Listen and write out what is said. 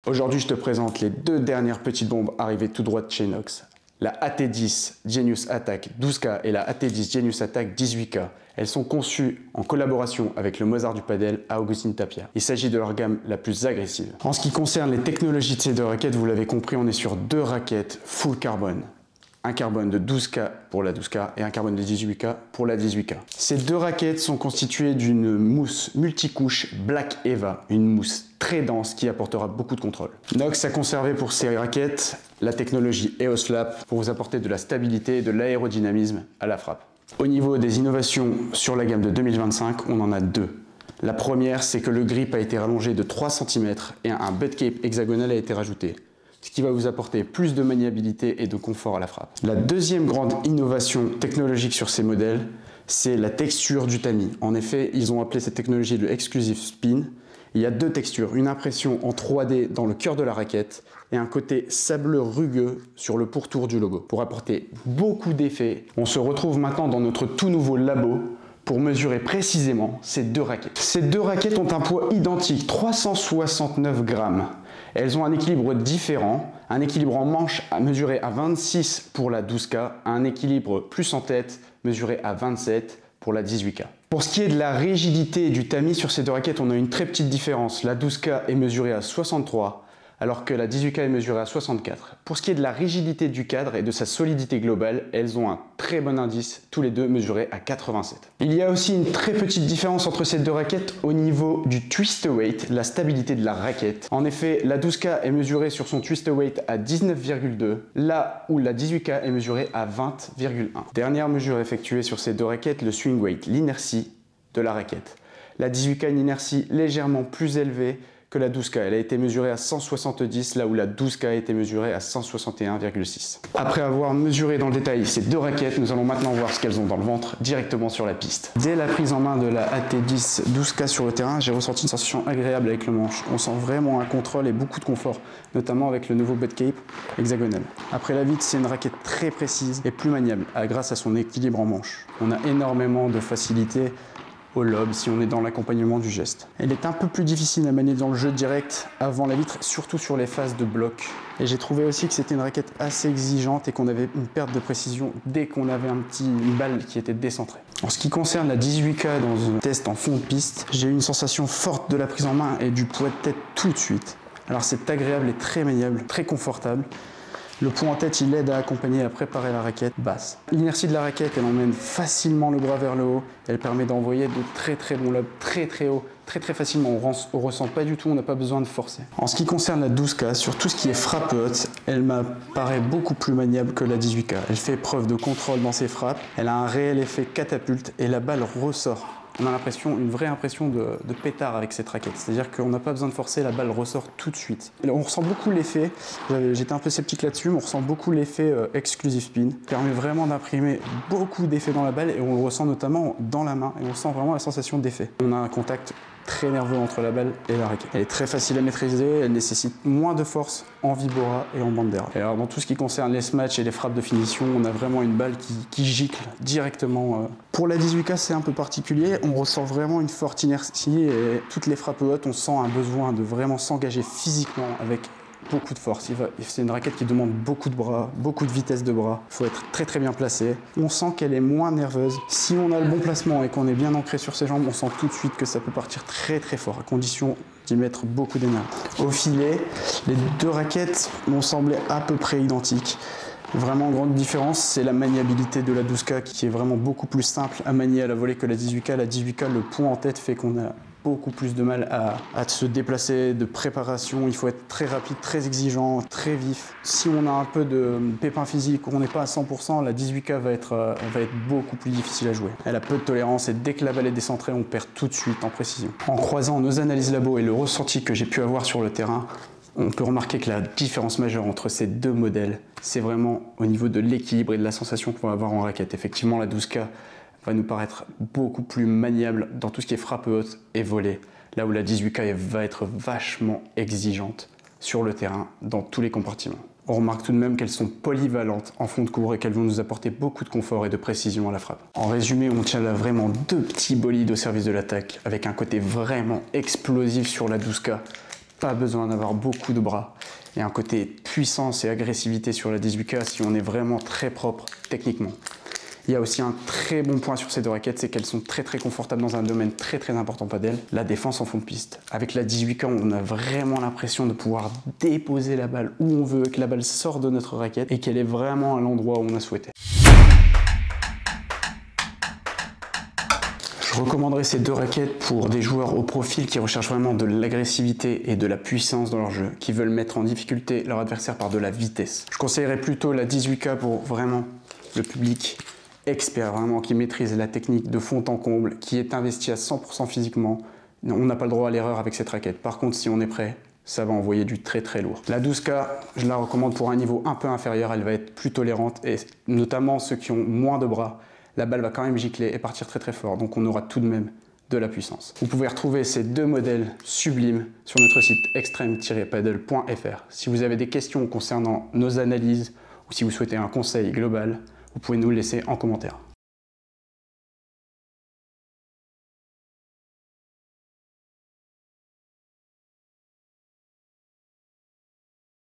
Aujourd'hui, je te présente les deux dernières petites bombes arrivées tout droit de chez Nox. La AT10 Genius Attack 12K et la AT10 Genius Attack 18K. Elles sont conçues en collaboration avec le Mozart du padel à Augustin Tapia. Il s'agit de leur gamme la plus agressive. En ce qui concerne les technologies de ces deux raquettes, vous l'avez compris, on est sur deux raquettes full carbone. Un carbone de 12K pour la 12K et un carbone de 18K pour la 18K. Ces deux raquettes sont constituées d'une mousse multicouche Black Eva, une mousse très dense qui apportera beaucoup de contrôle. Nox a conservé pour ces raquettes la technologie EOS Flap pour vous apporter de la stabilité et de l'aérodynamisme à la frappe. Au niveau des innovations sur la gamme de 2025, on en a deux. La première, c'est que le grip a été rallongé de 3 cm et un butt cape hexagonal a été rajouté, ce qui va vous apporter plus de maniabilité et de confort à la frappe. La deuxième grande innovation technologique sur ces modèles, c'est la texture du tamis. En effet, ils ont appelé cette technologie le Exclusive Spin. Il y a deux textures, une impression en 3D dans le cœur de la raquette et un côté sableux rugueux sur le pourtour du logo. Pour apporter beaucoup d'effets, on se retrouve maintenant dans notre tout nouveau labo pour mesurer précisément ces deux raquettes. Ces deux raquettes ont un poids identique, 369 grammes. Elles ont un équilibre différent, un équilibre en manche à mesurer à 26 pour la 12K, un équilibre plus en tête mesuré à 27 pour la 18K. Pour ce qui est de la rigidité du tamis sur ces deux raquettes, on a une très petite différence. La 12K est mesurée à 63 alors que la 18K est mesurée à 64. Pour ce qui est de la rigidité du cadre et de sa solidité globale, elles ont un très bon indice, tous les deux mesurés à 87. Il y a aussi une très petite différence entre ces deux raquettes au niveau du twist weight, la stabilité de la raquette. En effet, la 12K est mesurée sur son twist weight à 19,2, là où la 18K est mesurée à 20,1. Dernière mesure effectuée sur ces deux raquettes, le swing weight, l'inertie de la raquette. La 18K a une inertie légèrement plus élevée que la 12K. Elle a été mesurée à 170, là où la 12K a été mesurée à 161,6. Après avoir mesuré dans le détail ces deux raquettes, nous allons maintenant voir ce qu'elles ont dans le ventre directement sur la piste. Dès la prise en main de la AT10 12K sur le terrain, j'ai ressenti une sensation agréable avec le manche. On sent vraiment un contrôle et beaucoup de confort, notamment avec le nouveau butt cape hexagonal. Après la vitre, c'est une raquette très précise et plus maniable grâce à son équilibre en manche. On a énormément de facilité au lob si on est dans l'accompagnement du geste. Elle est un peu plus difficile à manier dans le jeu direct avant la vitre, surtout sur les phases de bloc. Et j'ai trouvé aussi que c'était une raquette assez exigeante et qu'on avait une perte de précision dès qu'on avait une balle qui était décentrée. En ce qui concerne la 18K dans un test en fond de piste, j'ai eu une sensation forte de la prise en main et du poids de tête tout de suite. Alors c'est agréable et très maniable, très confortable. Le point en tête, il aide à accompagner et à préparer la raquette basse. L'inertie de la raquette, elle emmène facilement le bras vers le haut. Elle permet d'envoyer de très bons lobes très haut, très facilement. On ressent pas du tout, on n'a pas besoin de forcer. En ce qui concerne la 12K, sur tout ce qui est frappe haute, elle m'apparaît beaucoup plus maniable que la 18K. Elle fait preuve de contrôle dans ses frappes. Elle a un réel effet catapulte et la balle ressort. On a une vraie impression de pétard avec cette raquette. C'est-à-dire qu'on n'a pas besoin de forcer, la balle ressort tout de suite. Et on ressent beaucoup l'effet, j'étais un peu sceptique là-dessus, mais on ressent beaucoup l'effet Exclusive Spin. Ça permet vraiment d'imprimer beaucoup d'effets dans la balle et on le ressent notamment dans la main. Et on sent vraiment la sensation d'effet. On a un contact très nerveux entre la balle et la raquette. Elle est très facile à maîtriser, elle nécessite moins de force en vibora et en bande d'air. Et alors dans tout ce qui concerne les smatchs et les frappes de finition, on a vraiment une balle qui gicle directement. Pour la 18K, c'est un peu particulier, on ressent vraiment une forte inertie et toutes les frappes hautes, on sent un besoin de vraiment s'engager physiquement avec beaucoup de force. C'est une raquette qui demande beaucoup de bras, beaucoup de vitesse de bras. Il faut être très bien placé. On sent qu'elle est moins nerveuse. Si on a le bon placement et qu'on est bien ancré sur ses jambes, on sent tout de suite que ça peut partir très fort, à condition d'y mettre beaucoup d'énergie. Au filet, les deux raquettes m'ont semblé à peu près identiques. Vraiment grande différence, c'est la maniabilité de la 12K qui est vraiment beaucoup plus simple à manier à la volée que la 18K. La 18K, le point en tête fait qu'on a beaucoup plus de mal à se déplacer, de préparation. Il faut être très rapide, très exigeant, très vif. Si on a un peu de pépin physique, on n'est pas à 100%, la 18K va être beaucoup plus difficile à jouer. Elle a peu de tolérance et dès que la balle est décentrée, on perd tout de suite en précision. En croisant nos analyses labo et le ressenti que j'ai pu avoir sur le terrain, on peut remarquer que la différence majeure entre ces deux modèles, c'est vraiment au niveau de l'équilibre et de la sensation qu'on va avoir en raquette. Effectivement, la 12K va nous paraître beaucoup plus maniable dans tout ce qui est frappe haute et volée, là où la 18K va être vachement exigeante sur le terrain dans tous les compartiments. On remarque tout de même qu'elles sont polyvalentes en fond de cours et qu'elles vont nous apporter beaucoup de confort et de précision à la frappe. En résumé, on tient là vraiment deux petits bolides au service de l'attaque avec un côté vraiment explosif sur la 12K, pas besoin d'avoir beaucoup de bras. Il y a un côté puissance et agressivité sur la 18K si on est vraiment très propre techniquement. Il y a aussi un très bon point sur ces deux raquettes, c'est qu'elles sont très confortables dans un domaine très important padel, la défense en fond de piste. Avec la 18K, on a vraiment l'impression de pouvoir déposer la balle où on veut, que la balle sorte de notre raquette et qu'elle est vraiment à l'endroit où on a souhaité. Je recommanderais ces deux raquettes pour des joueurs au profil qui recherchent vraiment de l'agressivité et de la puissance dans leur jeu, qui veulent mettre en difficulté leur adversaire par de la vitesse. Je conseillerais plutôt la 18K pour vraiment le public expert, vraiment qui maîtrise la technique de fond en comble, qui est investi à 100% physiquement. On n'a pas le droit à l'erreur avec cette raquette. Par contre, si on est prêt, ça va envoyer du très lourd. La 12K, je la recommande pour un niveau un peu inférieur, elle va être plus tolérante et notamment ceux qui ont moins de bras, la balle va quand même gicler et partir très fort, donc on aura tout de même de la puissance. Vous pouvez retrouver ces deux modèles sublimes sur notre site extreme-padel.fr. Si vous avez des questions concernant nos analyses ou si vous souhaitez un conseil global, vous pouvez nous le laisser en commentaire.